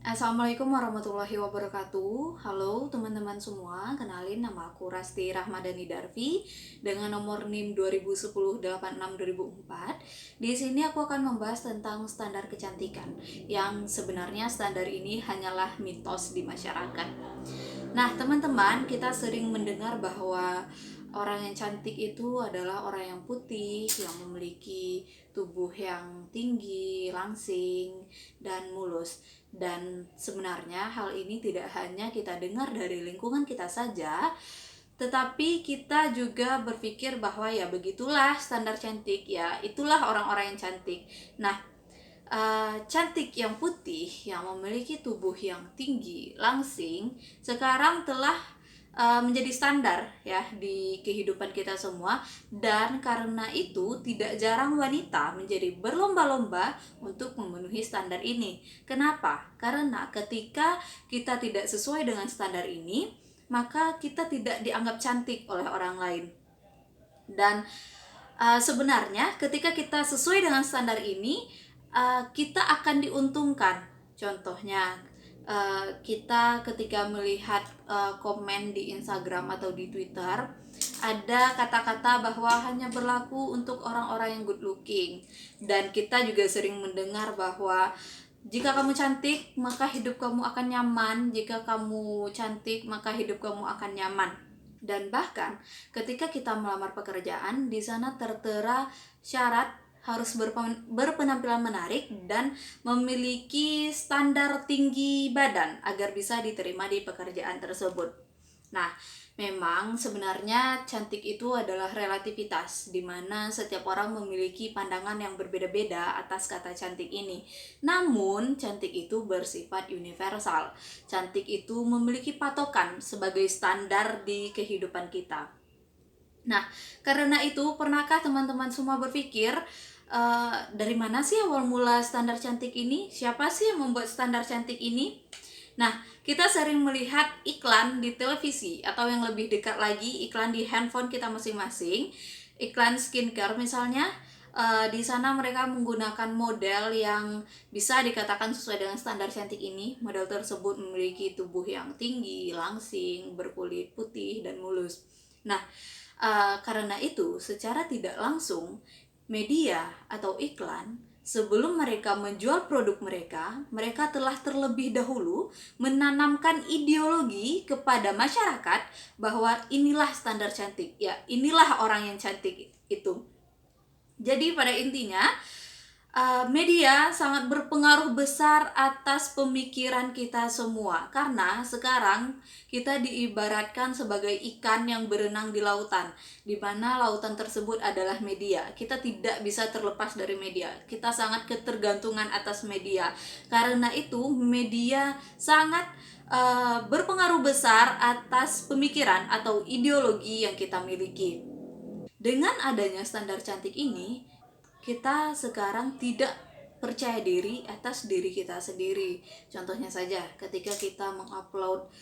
Assalamualaikum warahmatullahi wabarakatuh. Halo teman-teman semua, kenalin nama aku Rasti Rahmadani Darvi dengan nomor NIM 2010-86-2004. Di sini aku akan membahas tentang standar kecantikan yang sebenarnya standar ini hanyalah mitos di masyarakat. Nah, teman-teman, kita sering mendengar bahwa orang yang cantik itu adalah orang yang putih, yang memiliki tubuh yang tinggi, langsing, dan mulus. Dan sebenarnya hal ini tidak hanya kita dengar dari lingkungan kita saja, tetapi kita juga berpikir bahwa ya begitulah standar cantik, ya itulah orang-orang yang cantik. Nah, cantik yang putih, yang memiliki tubuh yang tinggi, langsing, sekarang telah menjadi standar ya di kehidupan kita semua. Dan karena itu tidak jarang wanita menjadi berlomba-lomba untuk memenuhi standar ini. Kenapa? Karena ketika kita tidak sesuai dengan standar ini, maka kita tidak dianggap cantik oleh orang lain. Dan sebenarnya ketika kita sesuai dengan standar ini, kita akan diuntungkan. Contohnya, kita ketika melihat komen di Instagram atau di Twitter, ada kata-kata bahwa hanya berlaku untuk orang-orang yang good looking. Dan kita juga sering mendengar bahwa jika kamu cantik, maka hidup kamu akan nyaman. Jika kamu cantik, maka hidup kamu akan nyaman. Dan bahkan ketika kita melamar pekerjaan, di sana tertera syarat harus berpenampilan menarik dan memiliki standar tinggi badan agar bisa diterima di pekerjaan tersebut. Nah, memang sebenarnya cantik itu adalah relativitas, di mana setiap orang memiliki pandangan yang berbeda-beda atas kata cantik ini. Namun, cantik itu bersifat universal. Cantik itu memiliki patokan sebagai standar di kehidupan kita. Nah, karena itu, pernahkah teman-teman semua berpikir, dari mana sih awal mula standar cantik ini? Siapa sih yang membuat standar cantik ini? Nah, kita sering melihat iklan di televisi atau yang lebih dekat lagi iklan di handphone kita masing-masing. Iklan skincare misalnya, di sana mereka menggunakan model yang bisa dikatakan sesuai dengan standar cantik ini. Model tersebut memiliki tubuh yang tinggi, langsing, berkulit putih, dan mulus. Nah, karena itu secara tidak langsung media atau iklan sebelum mereka menjual produk mereka, mereka telah terlebih dahulu menanamkan ideologi kepada masyarakat bahwa inilah standar cantik, ya inilah orang yang cantik itu. Jadi pada intinya, media sangat berpengaruh besar atas pemikiran kita semua. Karena sekarang kita diibaratkan sebagai ikan yang berenang di lautan, di mana lautan tersebut adalah media. Kita tidak bisa terlepas dari media. Kita sangat ketergantungan atas media. Karena itu media sangat berpengaruh besar atas pemikiran atau ideologi yang kita miliki. Dengan adanya standar cantik ini, kita sekarang tidak percaya diri atas diri kita sendiri. Contohnya saja, ketika kita mengupload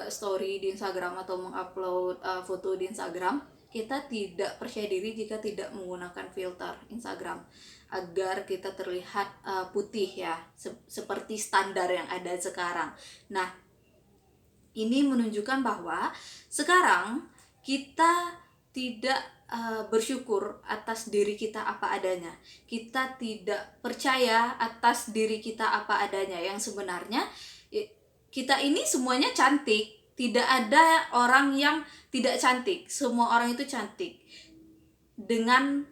story di Instagram atau mengupload foto di Instagram, kita tidak percaya diri jika tidak menggunakan filter Instagram agar kita terlihat putih ya, seperti standar yang ada sekarang. Nah, ini menunjukkan bahwa sekarang kita tidak bersyukur atas diri kita apa adanya. Kita tidak percaya atas diri kita apa adanya. Yang sebenarnya kita ini semuanya cantik. Tidak ada orang yang tidak cantik. Semua orang itu cantik dengan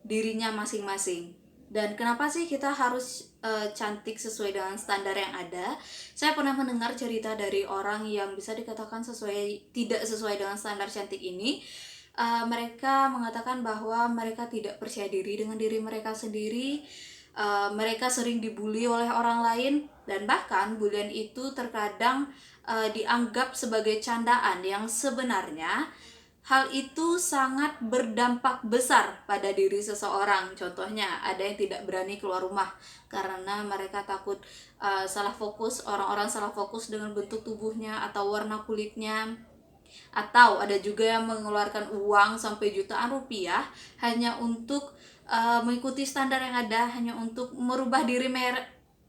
dirinya masing-masing. Dan kenapa sih kita harus cantik sesuai dengan standar yang ada? Saya pernah mendengar cerita dari orang yang bisa dikatakan tidak sesuai dengan standar cantik ini. Mereka mengatakan bahwa mereka tidak percaya diri dengan diri mereka sendiri. Mereka sering dibully oleh orang lain, dan bahkan bulian itu terkadang dianggap sebagai candaan, yang sebenarnya hal itu sangat berdampak besar pada diri seseorang. Contohnya, ada yang tidak berani keluar rumah karena mereka takut salah fokus, orang-orang salah fokus dengan bentuk tubuhnya atau warna kulitnya. Atau ada juga yang mengeluarkan uang sampai jutaan rupiah hanya untuk mengikuti standar yang ada, hanya untuk merubah diri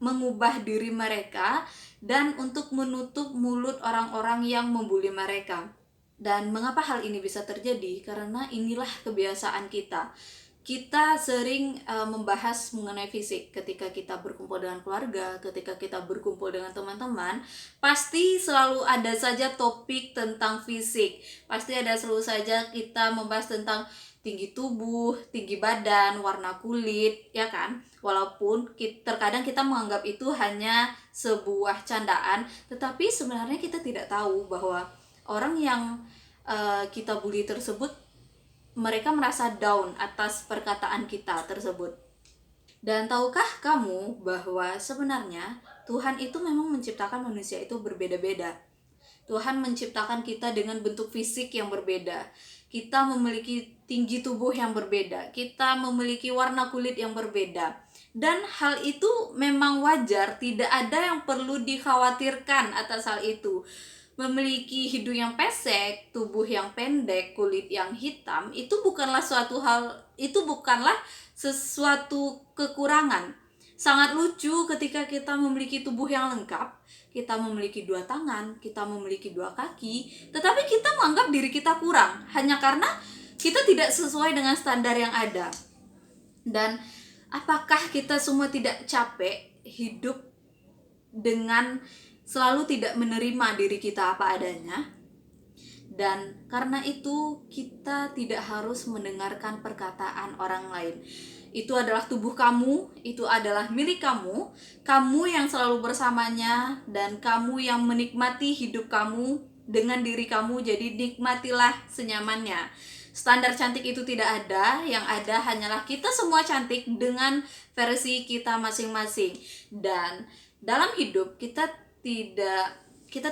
mengubah diri mereka dan untuk menutup mulut orang-orang yang membuli mereka. Dan mengapa hal ini bisa terjadi? Karena inilah kebiasaan kita. Kita sering membahas mengenai fisik ketika kita berkumpul dengan keluarga, ketika kita berkumpul dengan teman-teman, pasti selalu ada saja topik tentang fisik. Pasti ada selalu saja kita membahas tentang tinggi tubuh, tinggi badan, warna kulit, ya kan? Walaupun terkadang kita menganggap itu hanya sebuah candaan, tetapi sebenarnya kita tidak tahu bahwa orang yang kita bully tersebut, mereka merasa down atas perkataan kita tersebut. Dan tahukah kamu bahwa sebenarnya Tuhan itu memang menciptakan manusia itu berbeda-beda. Tuhan menciptakan kita dengan bentuk fisik yang berbeda. Kita memiliki tinggi tubuh yang berbeda. Kita memiliki warna kulit yang berbeda. Dan hal itu memang wajar, tidak ada yang perlu dikhawatirkan atas hal itu. Memiliki hidung yang pesek, tubuh yang pendek, kulit yang hitam, itu bukanlah sesuatu kekurangan. Sangat lucu ketika kita memiliki tubuh yang lengkap, kita memiliki 2 tangan, kita memiliki 2 kaki, tetapi kita menganggap diri kita kurang hanya karena kita tidak sesuai dengan standar yang ada. Dan apakah kita semua tidak capek hidup dengan selalu tidak menerima diri kita apa adanya? Dan karena itu kita tidak harus mendengarkan perkataan orang lain. Itu adalah tubuh kamu, itu adalah milik kamu, kamu yang selalu bersamanya, dan kamu yang menikmati hidup kamu dengan diri kamu, jadi nikmatilah senyamannya. Standar cantik itu tidak ada, yang ada hanyalah kita semua cantik dengan versi kita masing-masing. Dan dalam hidup kita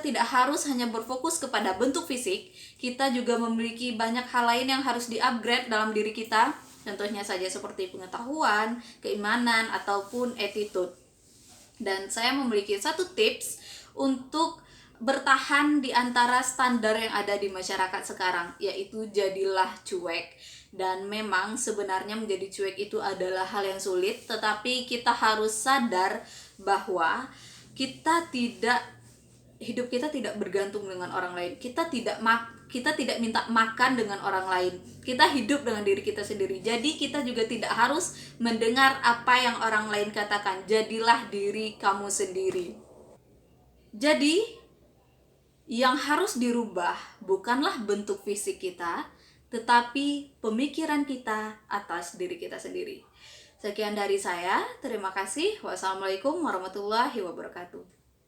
tidak harus hanya berfokus kepada bentuk fisik, kita juga memiliki banyak hal lain yang harus di-upgrade dalam diri kita. Contohnya saja seperti pengetahuan, keimanan, ataupun attitude. Dan saya memiliki 1 tips untuk bertahan di antara standar yang ada di masyarakat sekarang, yaitu jadilah cuek. Dan memang sebenarnya menjadi cuek itu adalah hal yang sulit, tetapi kita harus sadar bahwa hidup kita tidak bergantung dengan orang lain. Kita tidak minta makan dengan orang lain. Kita hidup dengan diri kita sendiri. Jadi kita juga tidak harus mendengar apa yang orang lain katakan. Jadilah diri kamu sendiri. Jadi yang harus dirubah bukanlah bentuk fisik kita, tetapi pemikiran kita atas diri kita sendiri. Sekian dari saya. Terima kasih. Wassalamualaikum warahmatullahi wabarakatuh.